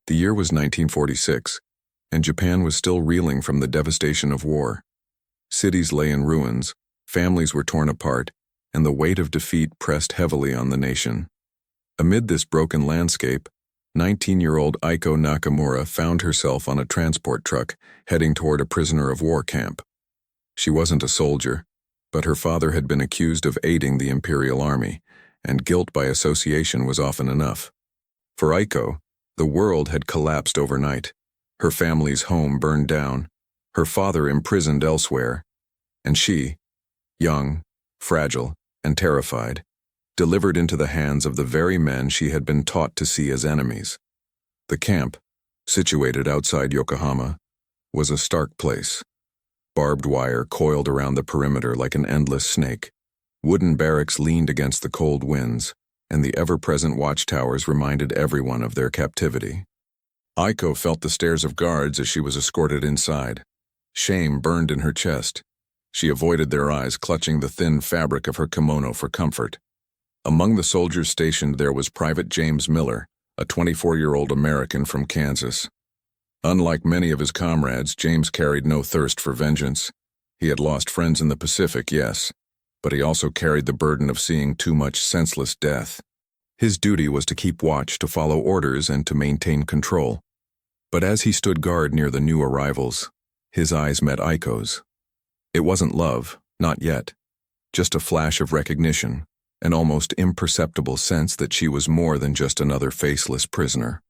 The year was 1946, and Japan was still reeling from the devastation of war. Cities lay in ruins, families were torn apart, and the weight of defeat pressed heavily on the nation. Amid this broken landscape, 19-year-old Aiko Nakamura found herself on a transport truck heading toward a prisoner of war camp. She wasn't a soldier, but her father had been accused of aiding the Imperial Army, and guilt by association was often enough. For Aiko, the world had collapsed overnight. Her family's home burned down, her father imprisoned elsewhere, and she, young, fragile, and terrified, delivered into the hands of the very men she had been taught to see as enemies. The camp, situated outside Yokohama, was a stark place. Barbed wire coiled around the perimeter like an endless snake. Wooden barracks leaned against the cold winds, and the ever-present watchtowers reminded everyone of their captivity. Aiko felt the stares of guards as she was escorted inside. Shame burned in her chest. She avoided their eyes, clutching the thin fabric of her kimono for comfort. Among the soldiers stationed there was Private James Miller, a 24-year-old American from Kansas. Unlike many of his comrades, James carried no thirst for vengeance. He had lost friends in the Pacific, yes, but he also carried the burden of seeing too much senseless death. His duty was to keep watch, to follow orders, and to maintain control. But as he stood guard near the new arrivals, his eyes met Aiko's. It wasn't love, not yet, just a flash of recognition, an almost imperceptible sense that she was more than just another faceless prisoner.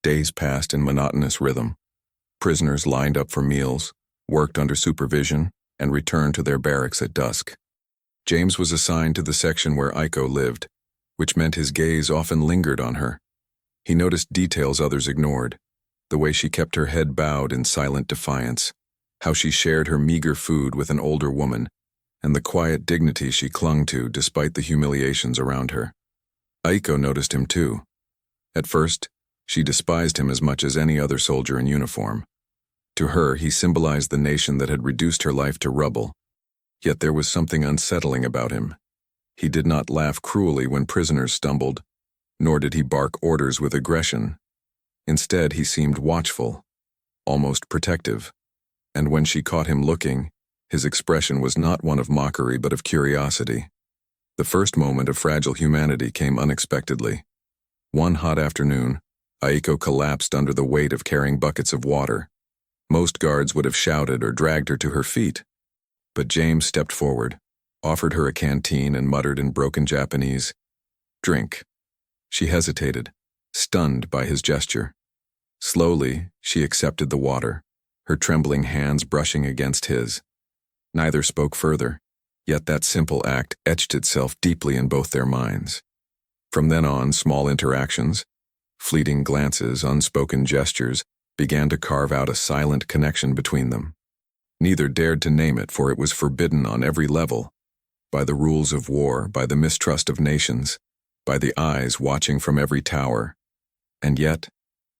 Days passed in monotonous rhythm. Prisoners lined up for meals, worked under supervision, and returned to their barracks at dusk. James was assigned to the section where Aiko lived, which meant his gaze often lingered on her. He noticed details others ignored, the way she kept her head bowed in silent defiance, how she shared her meager food with an older woman, and the quiet dignity she clung to despite the humiliations around her. Aiko noticed him too. At first, she despised him as much as any other soldier in uniform. To her, he symbolized the nation that had reduced her life to rubble. Yet there was something unsettling about him. He did not laugh cruelly when prisoners stumbled, nor did he bark orders with aggression. Instead, he seemed watchful, almost protective, and when she caught him looking, his expression was not one of mockery but of curiosity. The first moment of fragile humanity came unexpectedly. One hot afternoon, Aiko collapsed under the weight of carrying buckets of water. Most guards would have shouted or dragged her to her feet. But James stepped forward, offered her a canteen, and muttered in broken Japanese, "Drink." She hesitated, stunned by his gesture. Slowly, she accepted the water, her trembling hands brushing against his. Neither spoke further, yet that simple act etched itself deeply in both their minds. From then on, small interactions, fleeting glances, unspoken gestures, began to carve out a silent connection between them. Neither dared to name it, for it was forbidden on every level, by the rules of war, by the mistrust of nations, by the eyes watching from every tower. And yet,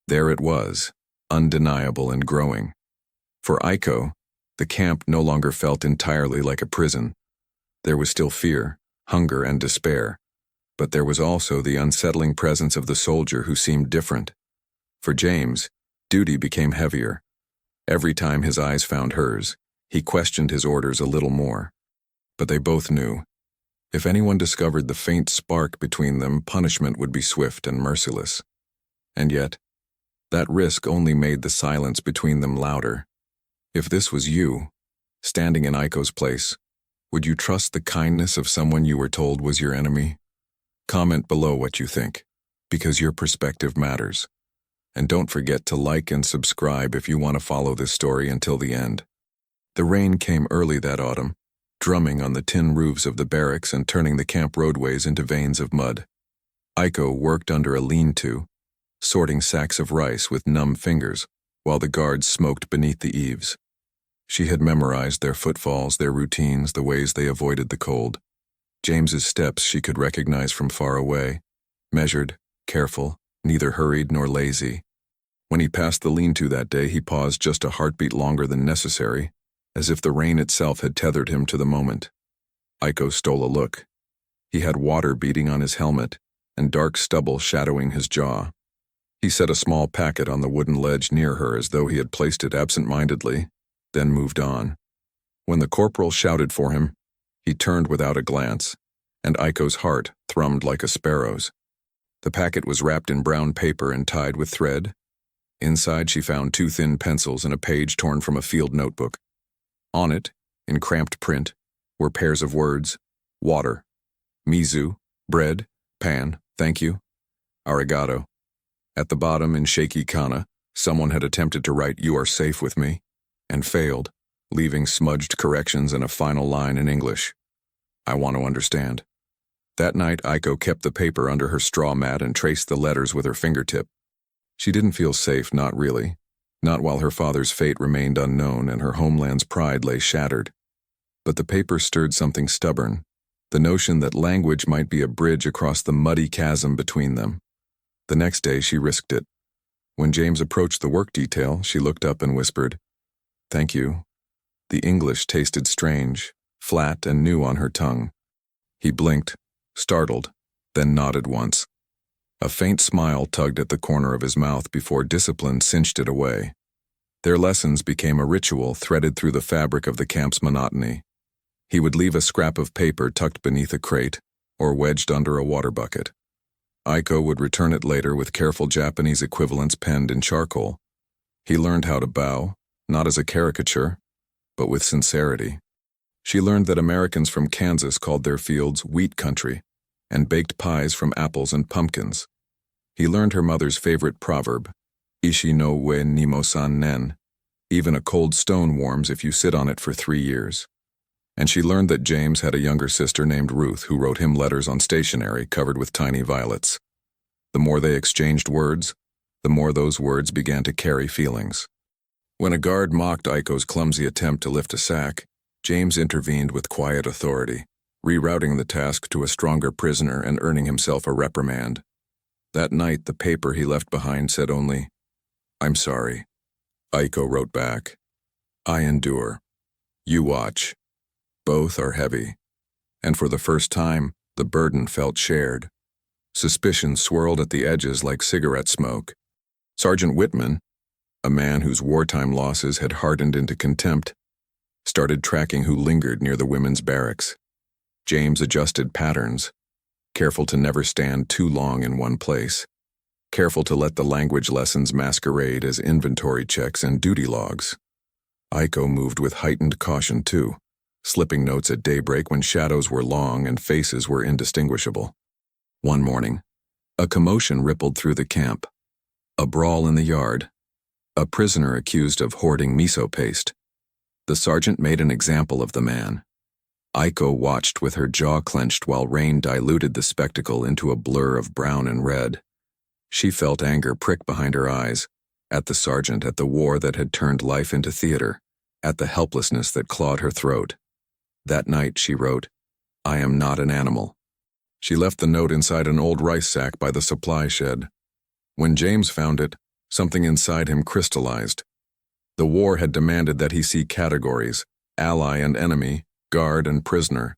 there it was, undeniable and growing. For Aiko, the camp no longer felt entirely like a prison. There was still fear, hunger, and despair, but there was also the unsettling presence of the soldier who seemed different. For James, duty became heavier. Every time his eyes found hers, he questioned his orders a little more. But they both knew, if anyone discovered the faint spark between them, punishment would be swift and merciless. And yet, that risk only made the silence between them louder. If this was you, standing in Aiko's place, would you trust the kindness of someone you were told was your enemy? Comment below what you think, because your perspective matters. And don't forget to like and subscribe if you want to follow this story until the end. The rain came early that autumn, drumming on the tin roofs of the barracks and turning the camp roadways into veins of mud. Aiko worked under a lean-to, sorting sacks of rice with numb fingers, while the guards smoked beneath the eaves. She had memorized their footfalls, their routines, the ways they avoided the cold. James's steps she could recognize from far away, measured, careful, neither hurried nor lazy. When he passed the lean-to that day, he paused just a heartbeat longer than necessary, as if the rain itself had tethered him to the moment. Aiko stole a look. He had water beading on his helmet and dark stubble shadowing his jaw. He set a small packet on the wooden ledge near her as though he had placed it absent-mindedly, then moved on. When the corporal shouted for him, he turned without a glance, and Aiko's heart thrummed like a sparrow's. The packet was wrapped in brown paper and tied with thread. Inside she found 2 thin pencils and a page torn from a field notebook. On it, in cramped print, were pairs of words: water, mizu, bread, pan, thank you, arigato. At the bottom, in shaky kana, someone had attempted to write "You are safe with me," and failed, leaving smudged corrections and a final line in English: I want to understand. That night, Aiko kept the paper under her straw mat and traced the letters with her fingertip. She didn't feel safe, not really. Not while her father's fate remained unknown and her homeland's pride lay shattered. But the paper stirred something stubborn, the notion that language might be a bridge across the muddy chasm between them. The next day, she risked it. When James approached the work detail, she looked up and whispered, "Thank you." The English tasted strange, flat and new on her tongue. He blinked, startled, then nodded once. A faint smile tugged at the corner of his mouth before discipline cinched it away. Their lessons became a ritual threaded through the fabric of the camp's monotony. He would leave a scrap of paper tucked beneath a crate or wedged under a water bucket. Aiko would return it later with careful Japanese equivalents penned in charcoal. He learned how to bow, not as a caricature, but with sincerity. She learned that Americans from Kansas called their fields wheat country and baked pies from apples and pumpkins. He learned her mother's favorite proverb, "Ishi no ue nimo-san nen," even a cold stone warms if you sit on it for 3 years. And she learned that James had a younger sister named Ruth who wrote him letters on stationery covered with tiny violets. The more they exchanged words, the more those words began to carry feelings. When a guard mocked Aiko's clumsy attempt to lift a sack, James intervened with quiet authority, rerouting the task to a stronger prisoner and earning himself a reprimand. That night, the paper he left behind said only, "I'm sorry." Aiko wrote back, "I endure. You watch. Both are heavy." And for the first time, the burden felt shared. Suspicion swirled at the edges like cigarette smoke. Sergeant Whitman, a man whose wartime losses had hardened into contempt, started tracking who lingered near the women's barracks. James adjusted patterns, careful to never stand too long in one place, careful to let the language lessons masquerade as inventory checks and duty logs. Aiko moved with heightened caution too, slipping notes at daybreak when shadows were long and faces were indistinguishable. One morning, a commotion rippled through the camp. A brawl in the yard. A prisoner accused of hoarding miso paste. The sergeant made an example of the man. Aiko watched with her jaw clenched while rain diluted the spectacle into a blur of brown and red. She felt anger prick behind her eyes, at the sergeant, at the war that had turned life into theater, at the helplessness that clawed her throat. That night she wrote, "I am not an animal." She left the note inside an old rice sack by the supply shed. When James found it, something inside him crystallized. The war had demanded that he see categories, ally and enemy, guard and prisoner.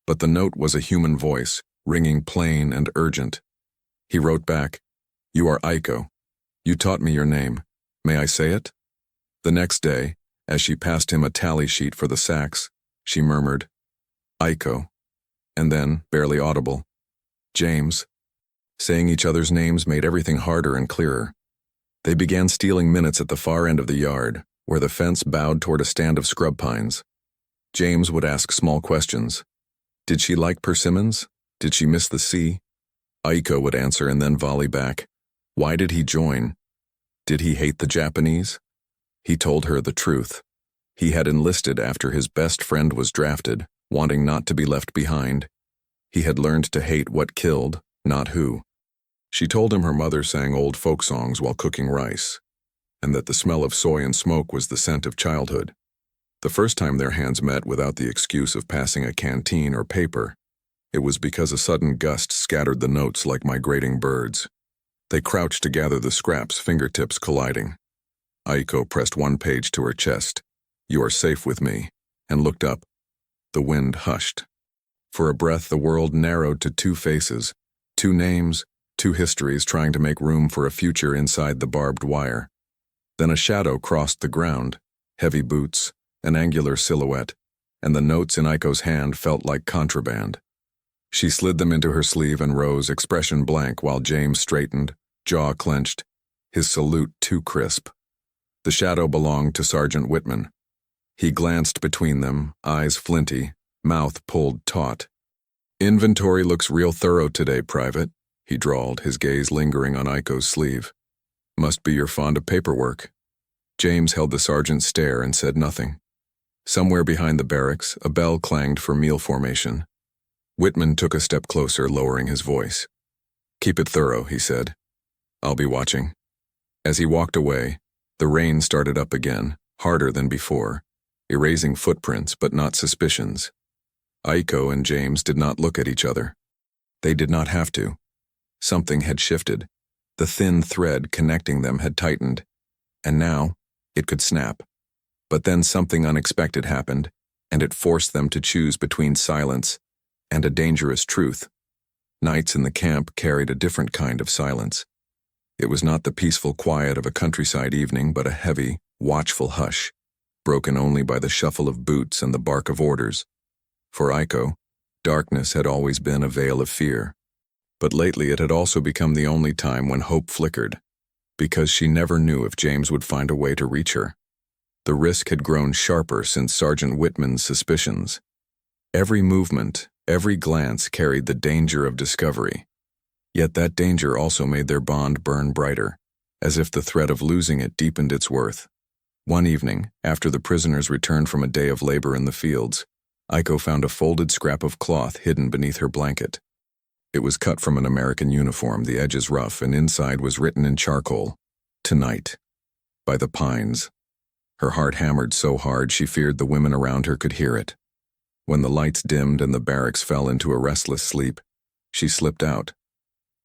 But the note was a human voice, ringing plain and urgent. He wrote back, "You are Aiko. You taught me your name. May I say it?" The next day, as she passed him a tally sheet for the sacks, she murmured, "Aiko," and then, barely audible, "James." Saying each other's names made everything harder and clearer. They began stealing minutes at the far end of the yard, where the fence bowed toward a stand of scrub pines. James would ask small questions. Did she like persimmons? Did she miss the sea? Aiko would answer and then volley back, "Why did he join? Did he hate the Japanese?" He told her the truth. He had enlisted after his best friend was drafted, wanting not to be left behind. He had learned to hate what killed, not who. She told him her mother sang old folk songs while cooking rice, and that the smell of soy and smoke was the scent of childhood. The first time their hands met without the excuse of passing a canteen or paper, it was because a sudden gust scattered the notes like migrating birds. They crouched to gather the scraps, fingertips colliding. Aiko pressed one page to her chest, "You are safe with me," and looked up. The wind hushed. For a breath, the world narrowed to 2 faces, 2 names, two histories trying to make room for a future inside the barbed wire. Then a shadow crossed the ground, heavy boots, an angular silhouette, and the notes in Aiko's hand felt like contraband. She slid them into her sleeve and rose, expression blank, while James straightened, jaw clenched, his salute too crisp. The shadow belonged to Sergeant Whitman. He glanced between them, eyes flinty, mouth pulled taut. "Inventory looks real thorough today, Private," he drawled, his gaze lingering on Aiko's sleeve. "Must be you're fond of paperwork." James held the sergeant's stare and said nothing. Somewhere behind the barracks, a bell clanged for meal formation. Whitman took a step closer, lowering his voice. "Keep it thorough," he said. "I'll be watching." As he walked away, the rain started up again, harder than before, erasing footprints but not suspicions. Aiko and James did not look at each other. They did not have to. Something had shifted. The thin thread connecting them had tightened, and now it could snap. But then something unexpected happened, and it forced them to choose between silence and a dangerous truth. Nights in the camp carried a different kind of silence. It was not the peaceful quiet of a countryside evening, but a heavy, watchful hush, broken only by the shuffle of boots and the bark of orders. For Aiko, darkness had always been a veil of fear. But lately it had also become the only time when hope flickered, because she never knew if James would find a way to reach her. The risk had grown sharper since Sergeant Whitman's suspicions. Every movement, every glance carried the danger of discovery. Yet that danger also made their bond burn brighter, as if the threat of losing it deepened its worth. One evening, after the prisoners returned from a day of labor in the fields, Aiko found a folded scrap of cloth hidden beneath her blanket. It was cut from an American uniform, the edges rough, and inside was written in charcoal, "Tonight, by the pines." Her heart hammered so hard she feared the women around her could hear it. When the lights dimmed and the barracks fell into a restless sleep, she slipped out,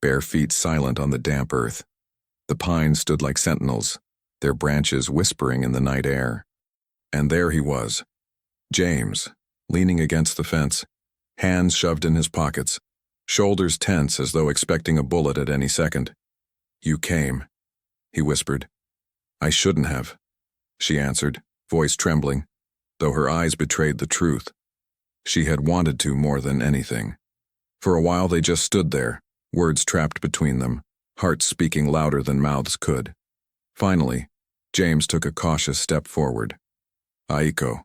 bare feet silent on the damp earth. The pines stood like sentinels, their branches whispering in the night air. And there he was, James, leaning against the fence, hands shoved in his pockets, shoulders tense as though expecting a bullet at any second. "You came," he whispered. "I shouldn't have," she answered, voice trembling, though her eyes betrayed the truth. She had wanted to more than anything. For a while they just stood there, words trapped between them, hearts speaking louder than mouths could. Finally, James took a cautious step forward. "Aiko,"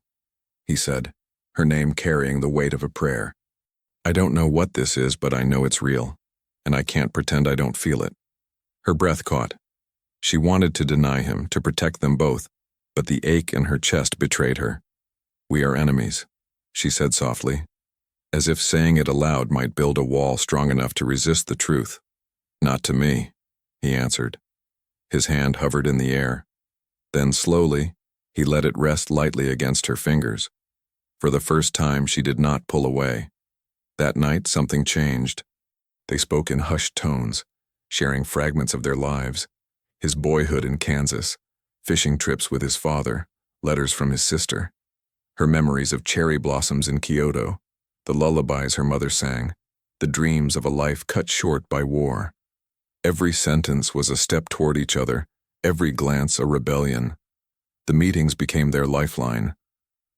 he said, her name carrying the weight of a prayer. "I don't know what this is, but I know it's real, and I can't pretend I don't feel it." Her breath caught. She wanted to deny him, to protect them both, but the ache in her chest betrayed her. "We are enemies," she said softly, as if saying it aloud might build a wall strong enough to resist the truth. "Not to me," he answered. His hand hovered in the air. Then slowly, he let it rest lightly against her fingers. For the first time, she did not pull away. That night, something changed. They spoke in hushed tones, sharing fragments of their lives. His boyhood in Kansas, fishing trips with his father, letters from his sister, her memories of cherry blossoms in Kyoto, the lullabies her mother sang, the dreams of a life cut short by war. Every sentence was a step toward each other, every glance a rebellion. The meetings became their lifeline.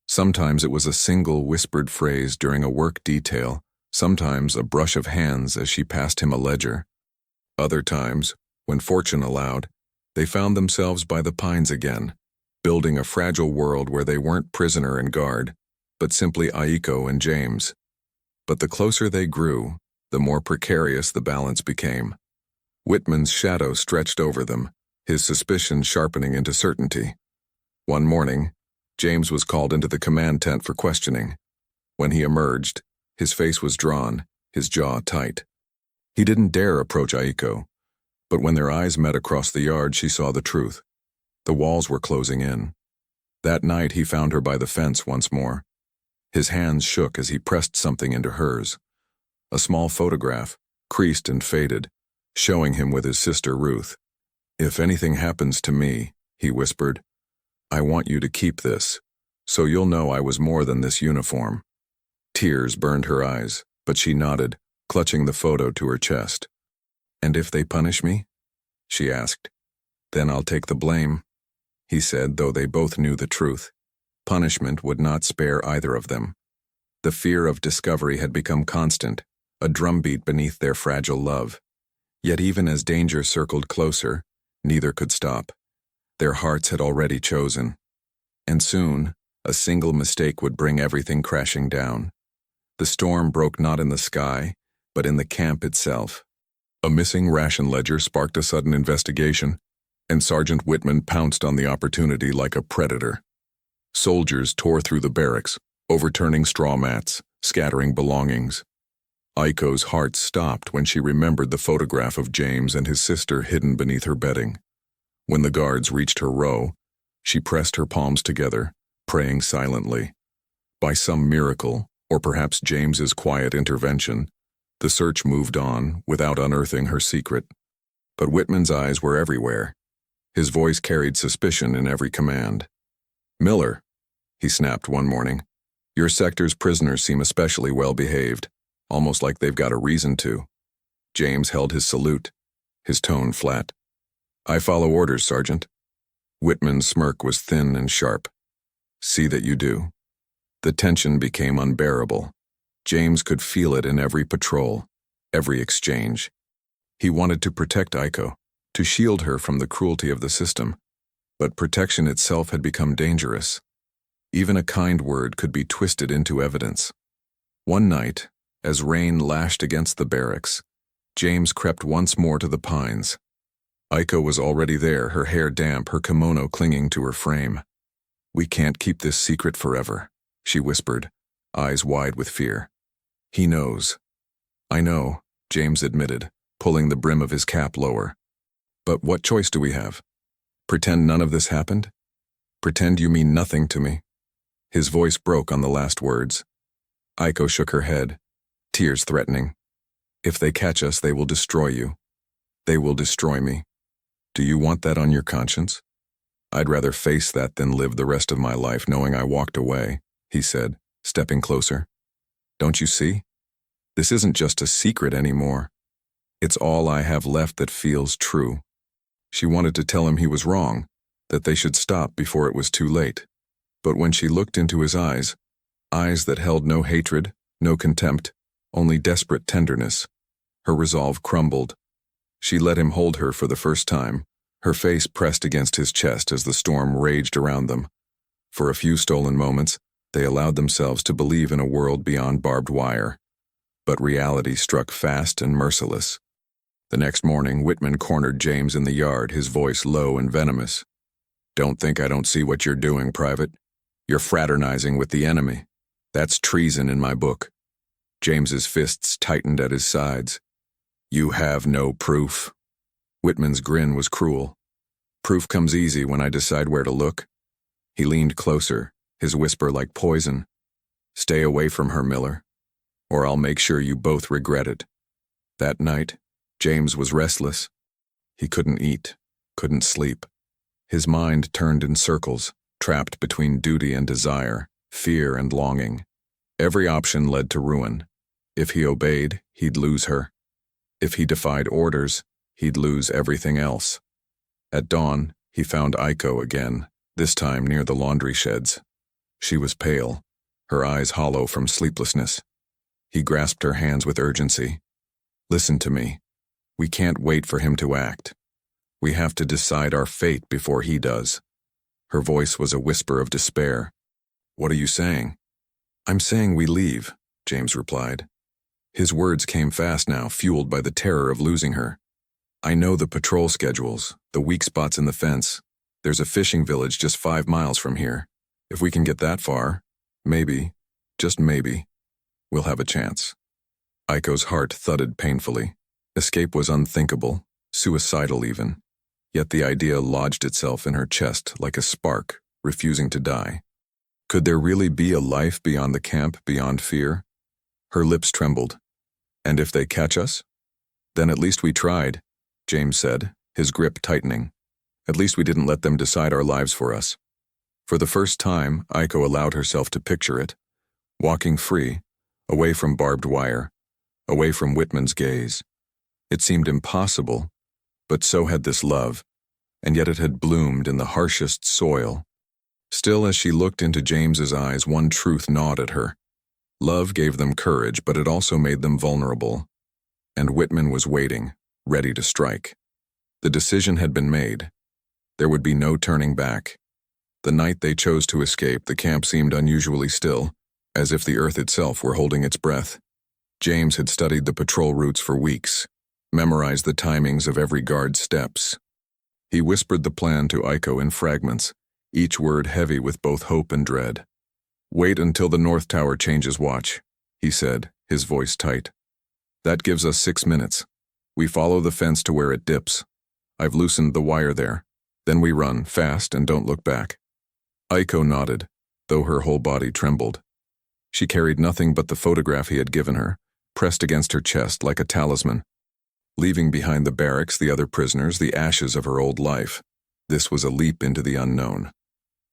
Sometimes it was a single whispered phrase during a work detail, sometimes a brush of hands as she passed him a ledger. Other times, when fortune allowed, they found themselves by the pines again, building a fragile world where they weren't prisoner and guard, but simply Aiko and James. But the closer they grew, the more precarious the balance became. Whitman's shadow stretched over them, his suspicion sharpening into certainty. One morning, James was called into the command tent for questioning. When he emerged, his face was drawn, his jaw tight. He didn't dare approach Aiko, but when their eyes met across the yard, she saw the truth. The walls were closing in. That night, he found her by the fence once more. His hands shook as he pressed something into hers. A small photograph, creased and faded, showing him with his sister Ruth. "If anything happens to me," he whispered, "I want you to keep this, so you'll know I was more than this uniform." Tears burned her eyes, but she nodded, clutching the photo to her chest. "And if they punish me?" she asked. "Then I'll take the blame," he said, though they both knew the truth. Punishment would not spare either of them. The fear of discovery had become constant, a drumbeat beneath their fragile love. Yet even as danger circled closer, neither could stop. Their hearts had already chosen. And soon, a single mistake would bring everything crashing down. The storm broke not in the sky, but in the camp itself. A missing ration ledger sparked a sudden investigation, and Sergeant Whitman pounced on the opportunity like a predator. Soldiers tore through the barracks, overturning straw mats, scattering belongings. Aiko's heart stopped when she remembered the photograph of James and his sister hidden beneath her bedding. When the guards reached her row, she pressed her palms together, praying silently. By some miracle, or perhaps James's quiet intervention, the search moved on without unearthing her secret. But Whitman's eyes were everywhere. His voice carried suspicion in every command. "Miller," he snapped one morning, "your sector's prisoners seem especially well behaved, almost like they've got a reason to." James held his salute, his tone flat. "I follow orders, Sergeant." Whitman's smirk was thin and sharp. "See that you do." The tension became unbearable. James could feel it in every patrol, every exchange. He wanted to protect Aiko, to shield her from the cruelty of the system, but protection itself had become dangerous. Even a kind word could be twisted into evidence. One night, as rain lashed against the barracks, James crept once more to the pines. Aiko was already there, her hair damp, her kimono clinging to her frame. "We can't keep this secret forever," she whispered, eyes wide with fear. "He knows." "I know," James admitted, pulling the brim of his cap lower. "But what choice do we have? Pretend none of this happened? Pretend you mean nothing to me?" His voice broke on the last words. Aiko shook her head, tears threatening. "If they catch us, they will destroy you. They will destroy me. Do you want that on your conscience?" "I'd rather face that than live the rest of my life knowing I walked away," he said, stepping closer. "Don't you see? This isn't just a secret anymore. It's all I have left that feels true." She wanted to tell him he was wrong, that they should stop before it was too late. But when she looked into his eyes that held no hatred, no contempt, only desperate tenderness, her resolve crumbled. She let him hold her for the first time, her face pressed against his chest as the storm raged around them. For a few stolen moments, they allowed themselves to believe in a world beyond barbed wire. But reality struck fast and merciless. The next morning, Whitman cornered James in the yard, his voice low and venomous. "Don't think I don't see what you're doing, Private. You're fraternizing with the enemy. That's treason in my book." James's fists tightened at his sides. "You have no proof." Whitman's grin was cruel. "Proof comes easy when I decide where to look." He leaned closer, his whisper like poison. "Stay away from her, Miller, or I'll make sure you both regret it." That night, James was restless. He couldn't eat, couldn't sleep. His mind turned in circles, trapped between duty and desire, fear and longing. Every option led to ruin. If he obeyed, he'd lose her. If he defied orders, he'd lose everything else. At dawn, he found Aiko again, this time near the laundry sheds. She was pale, her eyes hollow from sleeplessness. He grasped her hands with urgency. "Listen to me. We can't wait for him to act. We have to decide our fate before he does." Her voice was a whisper of despair. "What are you saying?" "I'm saying we leave," James replied. His words came fast now, fueled by the terror of losing her. "I know the patrol schedules, the weak spots in the fence. There's a fishing village just 5 miles from here. If we can get that far, maybe, just maybe, we'll have a chance." Aiko's heart thudded painfully. Escape was unthinkable, suicidal even. Yet the idea lodged itself in her chest like a spark, refusing to die. Could there really be a life beyond the camp, beyond fear? Her lips trembled. "And if they catch us?" "Then at least we tried," James said, his grip tightening. "At least we didn't let them decide our lives for us." For the first time, Aiko allowed herself to picture it, walking free, away from barbed wire, away from Whitman's gaze. It seemed impossible, but so had this love, and yet it had bloomed in the harshest soil. Still, as she looked into James's eyes, one truth gnawed at her. Love gave them courage, but it also made them vulnerable. And Whitman was waiting, ready to strike. The decision had been made. There would be no turning back. The night they chose to escape, the camp seemed unusually still, as if the earth itself were holding its breath. James had studied the patrol routes for weeks, memorized the timings of every guard's steps. He whispered the plan to Aiko in fragments, each word heavy with both hope and dread. "Wait until the North Tower changes watch," he said, his voice tight. "That gives us 6 minutes. We follow the fence to where it dips. I've loosened the wire there. Then we run, fast, and don't look back." Aiko nodded, though her whole body trembled. She carried nothing but the photograph he had given her, pressed against her chest like a talisman. Leaving behind the barracks, the other prisoners, the ashes of her old life, this was a leap into the unknown.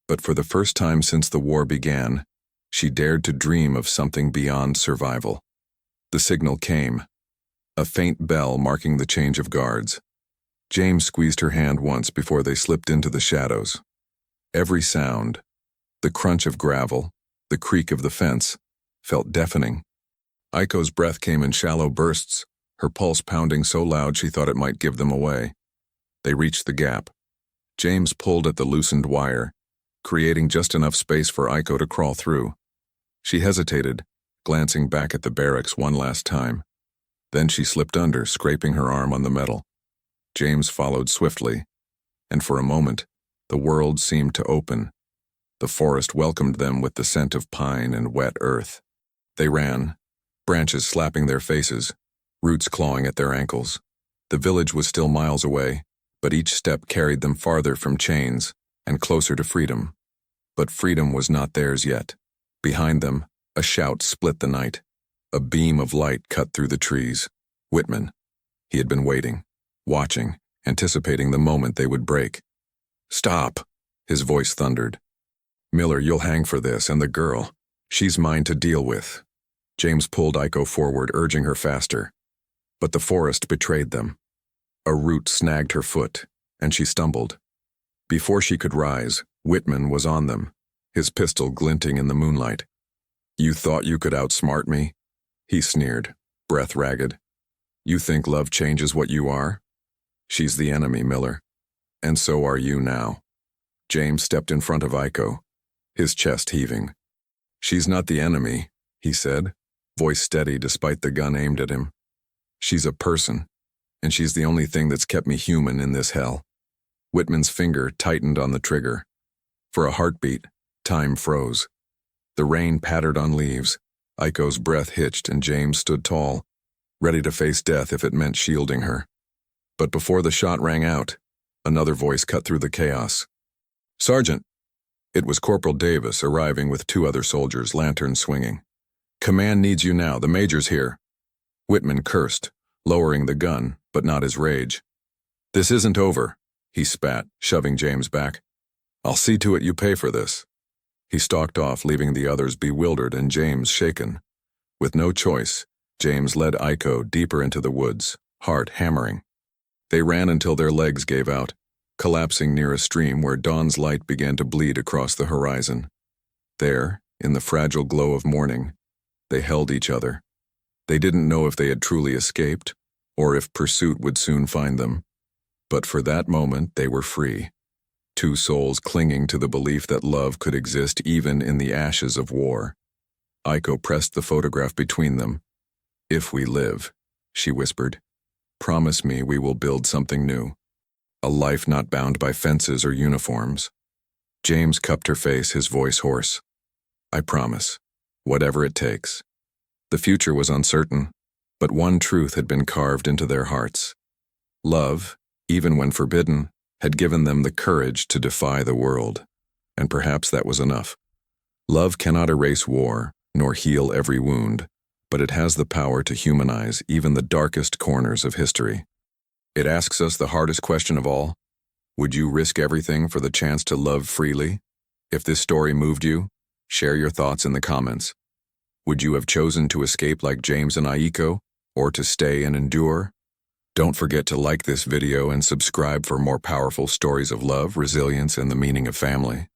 But for the first time since the war began, she dared to dream of something beyond survival. The signal came, a faint bell marking the change of guards. James squeezed her hand once before they slipped into the shadows. Every sound, the crunch of gravel, the creak of the fence, felt deafening. Aiko's breath came in shallow bursts, her pulse pounding so loud she thought it might give them away. They reached the gap. James pulled at the loosened wire, creating just enough space for Aiko to crawl through. She hesitated, glancing back at the barracks one last time. Then she slipped under, scraping her arm on the metal. James followed swiftly, and for a moment, the world seemed to open. The forest welcomed them with the scent of pine and wet earth. They ran, branches slapping their faces, roots clawing at their ankles. The village was still miles away, but each step carried them farther from chains and closer to freedom. But freedom was not theirs yet. Behind them, a shout split the night. A beam of light cut through the trees. Whitman. He had been waiting, watching, anticipating the moment they would break. "Stop!" his voice thundered. "Miller, you'll hang for this, and the girl, she's mine to deal with." James pulled Aiko forward, urging her faster. But the forest betrayed them. A root snagged her foot, and she stumbled. Before she could rise, Whitman was on them, his pistol glinting in the moonlight. "You thought you could outsmart me?" he sneered, breath ragged. "You think love changes what you are? She's the enemy, Miller. And so are you now." James stepped in front of Aiko, his chest heaving. "She's not the enemy," he said, voice steady despite the gun aimed at him. "She's a person, and she's the only thing that's kept me human in this hell." Whitman's finger tightened on the trigger. For a heartbeat, time froze. The rain pattered on leaves. Aiko's breath hitched, and James stood tall, ready to face death if it meant shielding her. But before the shot rang out, another voice cut through the chaos. "Sergeant!" It was Corporal Davis arriving with 2 other soldiers, lanterns swinging. "Command needs you now. The major's here." Whitman cursed, lowering the gun, but not his rage. "This isn't over," he spat, shoving James back. "I'll see to it you pay for this." He stalked off, leaving the others bewildered and James shaken. With no choice, James led Aiko deeper into the woods, heart hammering. They ran until their legs gave out, collapsing near a stream where dawn's light began to bleed across the horizon. There, in the fragile glow of morning, they held each other. They didn't know if they had truly escaped, or if pursuit would soon find them. But for that moment, they were free. 2 souls clinging to the belief that love could exist even in the ashes of war. Aiko pressed the photograph between them. "If we live," she whispered, "promise me we will build something new. A life not bound by fences or uniforms." James cupped her face, his voice hoarse. "I promise, whatever it takes." The future was uncertain, but one truth had been carved into their hearts. Love, even when forbidden, had given them the courage to defy the world, and perhaps that was enough. Love cannot erase war, nor heal every wound, but it has the power to humanize even the darkest corners of history. It asks us the hardest question of all: would you risk everything for the chance to love freely? If this story moved you, share your thoughts in the comments. Would you have chosen to escape like James and Aiko, or to stay and endure? Don't forget to like this video and subscribe for more powerful stories of love, resilience, and the meaning of family.